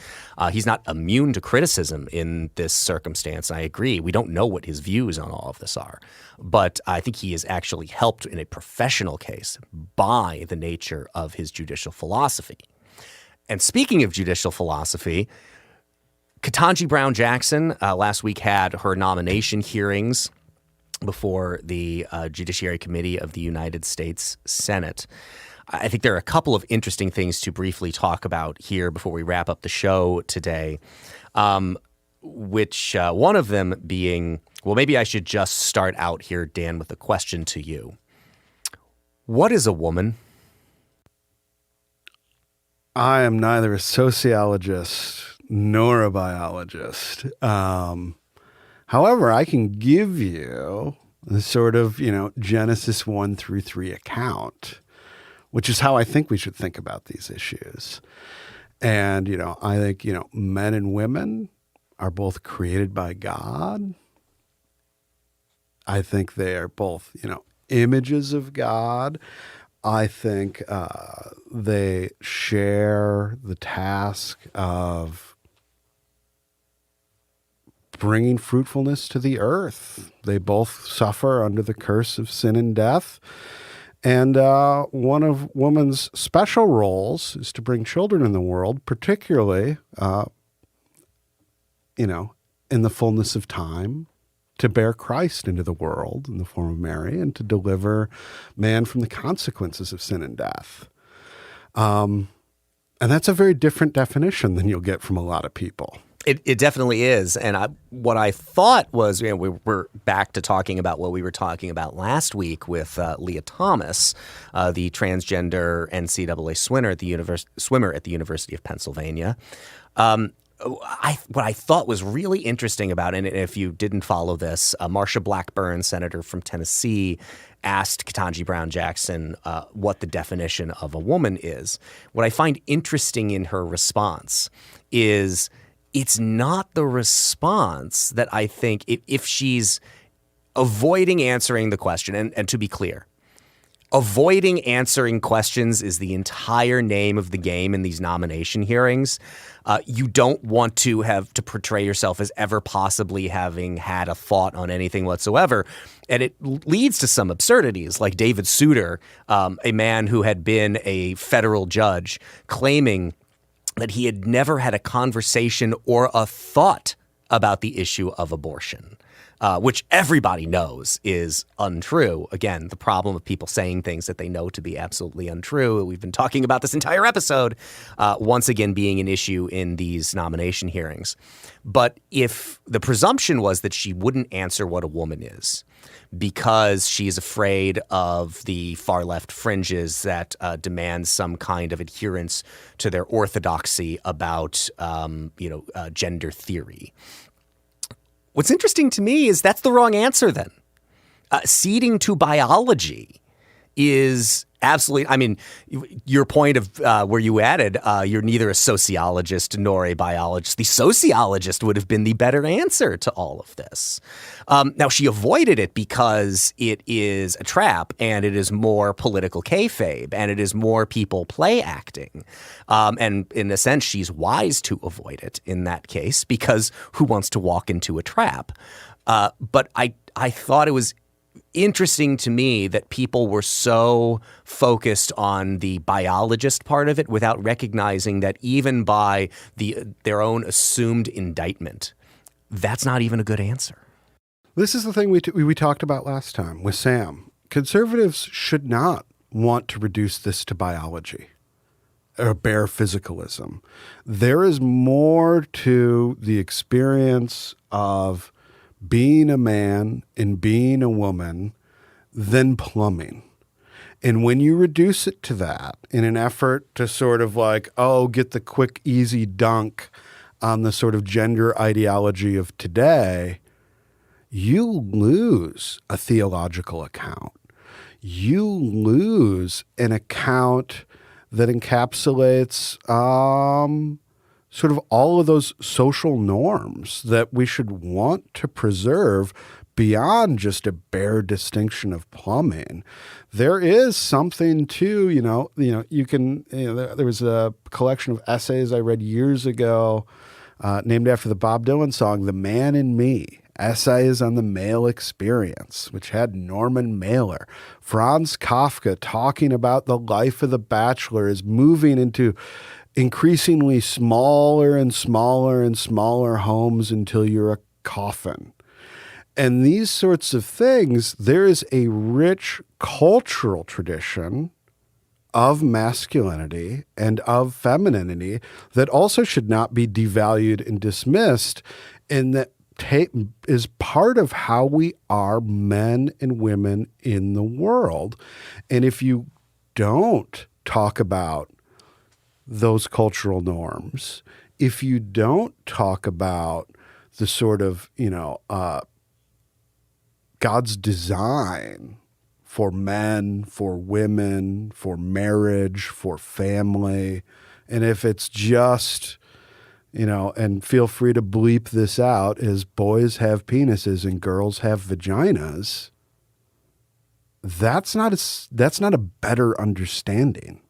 he's not immune to criticism in this circumstance. I agree. We don't know what his views on all of this are. But I think he is actually helped in a professional case by the nature of his judicial philosophy. And speaking of judicial philosophy, Ketanji Brown Jackson last week had her nomination hearings before the Judiciary Committee of the United States Senate. I think there are a couple of interesting things to briefly talk about here before we wrap up the show today, which one of them being, well, maybe I should just start out here, Dan, with a question to you. What is a woman? I am neither a sociologist nor a biologist. However, I can give you the sort of, Genesis 1-3 account, which is how I think we should think about these issues. And, I think, men and women are both created by God. I think they are both, images of God. I think they share the task of bringing fruitfulness to the earth. They both suffer under the curse of sin and death. And one of woman's special roles is to bring children in the world, particularly, in the fullness of time, to bear Christ into the world in the form of Mary and to deliver man from the consequences of sin and death. And that's a very different definition than you'll get from a lot of people. It definitely is. And what I thought was, we're back to talking about what we were talking about last week with Leah Thomas, the transgender NCAA swimmer at the University of Pennsylvania. What I thought was really interesting about it, and if you didn't follow this, Marsha Blackburn, senator from Tennessee, asked Ketanji Brown Jackson what the definition of a woman is. What I find interesting in her response is it's not the response that I think if she's avoiding answering the question, and to be clear, avoiding answering questions is the entire name of the game in these nomination hearings. You don't want to have to portray yourself as ever possibly having had a thought on anything whatsoever. And it leads to some absurdities, like David Souter, a man who had been a federal judge, claiming that he had never had a conversation or a thought about the issue of abortion. Which everybody knows is untrue. Again, the problem of people saying things that they know to be absolutely untrue. We've been talking about this entire episode, once again being an issue in these nomination hearings. But if the presumption was that she wouldn't answer what a woman is because she's afraid of the far left fringes that demand some kind of adherence to their orthodoxy about, gender theory. What's interesting to me is that's the wrong answer then. Ceding to biology is absolutely, I mean, your point of where you added, you're neither a sociologist nor a biologist. The sociologist would have been the better answer to all of this. Now, she avoided it because it is a trap and it is more political kayfabe and it is more people play acting. And in a sense, she's wise to avoid it in that case because who wants to walk into a trap? But I thought it was interesting to me that people were so focused on the biologist part of it without recognizing that even by their own assumed indictment, that's not even a good answer. This is the thing we talked about last time with Sam. Conservatives should not want to reduce this to biology or bare physicalism. There is more to the experience of being a man and being a woman than plumbing. And when you reduce it to that in an effort to sort of like, get the quick, easy dunk on the sort of gender ideology of today, you lose a theological account. You lose an account that encapsulates sort of all of those social norms that we should want to preserve beyond just a bare distinction of plumbing. There is something to, there was a collection of essays I read years ago named after the Bob Dylan song, The Man in Me, Essays on the Male Experience, which had Norman Mailer, Franz Kafka talking about the life of the bachelor is moving into increasingly smaller and smaller and smaller homes until you're a coffin. And these sorts of things, there is a rich cultural tradition of masculinity and of femininity that also should not be devalued and dismissed, and that is part of how we are men and women in the world. And if you don't talk about those cultural norms, if you don't talk about the sort of, God's design for men, for women, for marriage, for family, and if it's just, and feel free to bleep this out, as boys have penises and girls have vaginas, that's not a better understanding.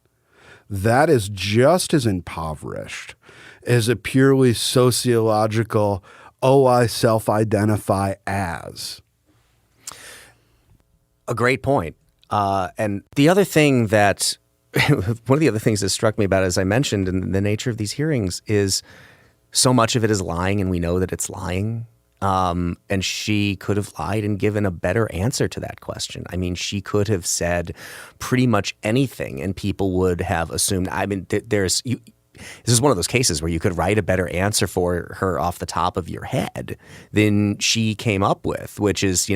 That is just as impoverished as a purely sociological, I self-identify as. A great point. And the other thing that, one of the other things that struck me about, as I mentioned, in the nature of these hearings is so much of it is lying, and we know that it's lying. And she could have lied and given a better answer to that question. I mean, she could have said pretty much anything, and people would have assumed. I mean, this is one of those cases where you could write a better answer for her off the top of your head than she came up with, which is,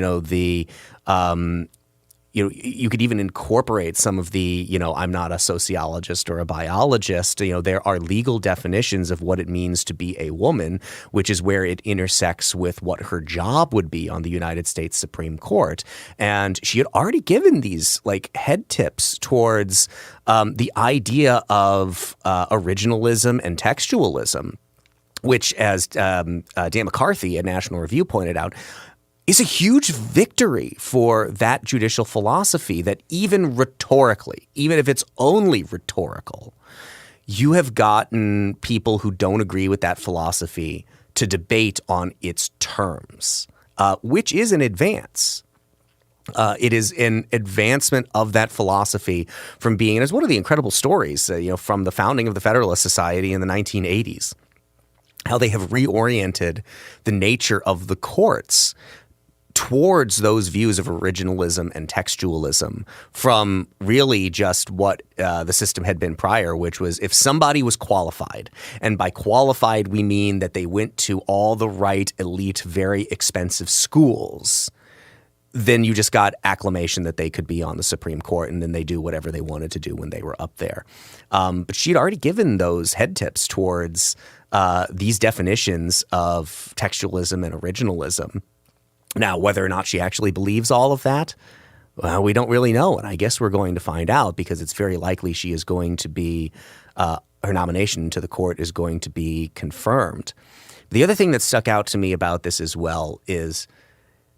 you could even incorporate some of the, I'm not a sociologist or a biologist. There are legal definitions of what it means to be a woman, which is where it intersects with what her job would be on the United States Supreme Court. And she had already given these head tips towards the idea of originalism and textualism, which, as Dan McCarthy at National Review pointed out, is a huge victory for that judicial philosophy, that even rhetorically, even if it's only rhetorical, you have gotten people who don't agree with that philosophy to debate on its terms, which is an advance. It is an advancement of that philosophy from being, and it's one of the incredible stories, from the founding of the Federalist Society in the 1980s, how they have reoriented the nature of the courts towards those views of originalism and textualism from really just what the system had been prior, which was if somebody was qualified, and by qualified we mean that they went to all the right, elite, very expensive schools, then you just got acclamation that they could be on the Supreme Court, and then they do whatever they wanted to do when they were up there. But she'd already given those head tips towards these definitions of textualism and originalism. Now, whether or not she actually believes all of that, well, we don't really know. And I guess we're going to find out, because it's very likely she is going to be her nomination to the court is going to be confirmed. The other thing that stuck out to me about this as well is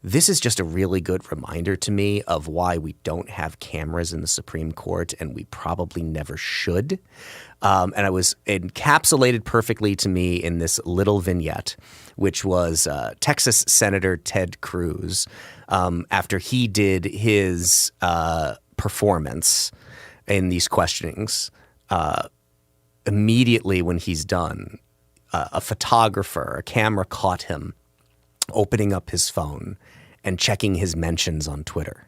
this is just a really good reminder to me of why we don't have cameras in the Supreme Court, and we probably never should. And it was encapsulated perfectly to me in this little vignette, which was Texas Senator Ted Cruz, after he did his performance in these questionings. Immediately when he's done, a photographer, a camera caught him opening up his phone and checking his mentions on Twitter,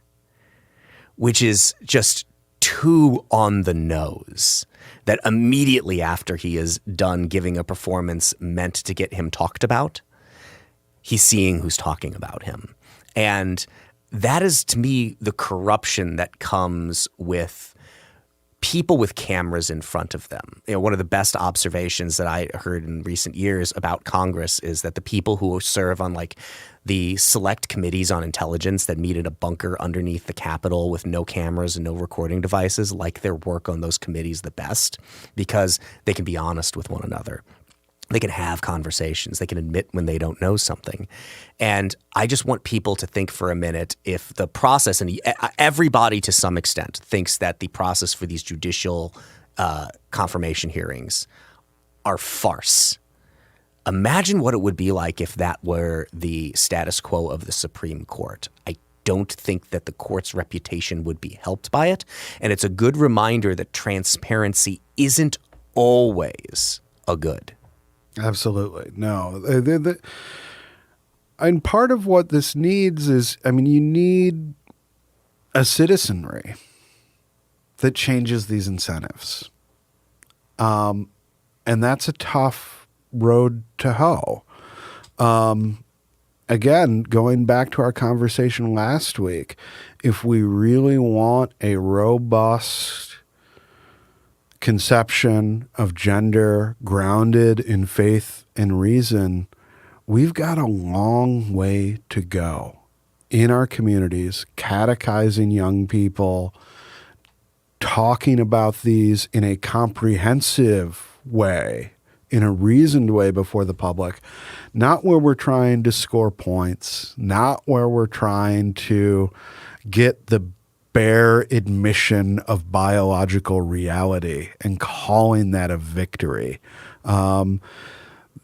which is just too on the nose, that immediately after he is done giving a performance meant to get him talked about, he's seeing who's talking about him. And that is, to me, the corruption that comes with people with cameras in front of them. One of the best observations that I heard in recent years about Congress is that the people who serve on the select committees on intelligence that meet in a bunker underneath the Capitol with no cameras and no recording devices like their work on those committees the best, because they can be honest with one another. They can have conversations. They can admit when they don't know something. And I just want people to think for a minute, if the process, and everybody to some extent thinks that the process for these judicial confirmation hearings are farce. Imagine what it would be like if that were the status quo of the Supreme Court. I don't think that the court's reputation would be helped by it. And it's a good reminder that transparency isn't always a good. Absolutely. No. And part of what this needs is, I mean, you need a citizenry that changes these incentives. And that's a tough road to hoe. Again, going back to our conversation last week, if we really want a robust conception of gender grounded in faith and reason, we've got a long way to go in our communities, catechizing young people, talking about these in a comprehensive way, in a reasoned way before the public, not where we're trying to score points, not where we're trying to get the bare admission of biological reality and calling that a victory.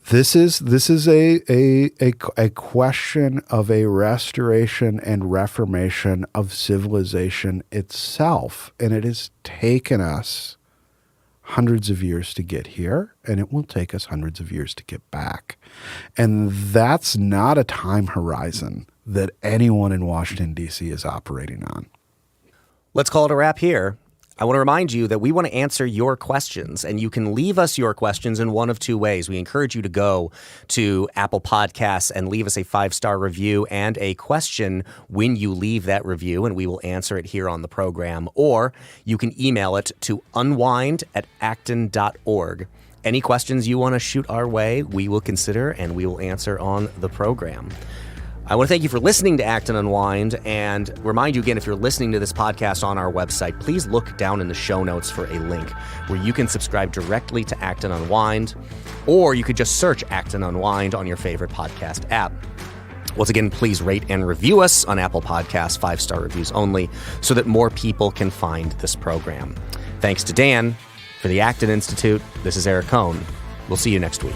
This is a question of a restoration and reformation of civilization itself, and it has taken us hundreds of years to get here, and it will take us hundreds of years to get back. And that's not a time horizon that anyone in Washington, D.C. is operating on. Let's call it a wrap here. I want to remind you that we want to answer your questions, and you can leave us your questions in one of two ways. We encourage you to go to Apple Podcasts and leave us a 5-star review and a question when you leave that review, and we will answer it here on the program. Or you can email it to unwind@acton.org. Any questions you want to shoot our way, we will consider and we will answer on the program. I want to thank you for listening to Act and Unwind, and remind you again, if you're listening to this podcast on our website, please look down in the show notes for a link where you can subscribe directly to Act and Unwind, or you could just search Act and Unwind on your favorite podcast app. Once again, please rate and review us on Apple Podcasts, 5-star reviews only, so that more people can find this program. Thanks to Dan for the Acton Institute. This is Eric Kohn. We'll see you next week.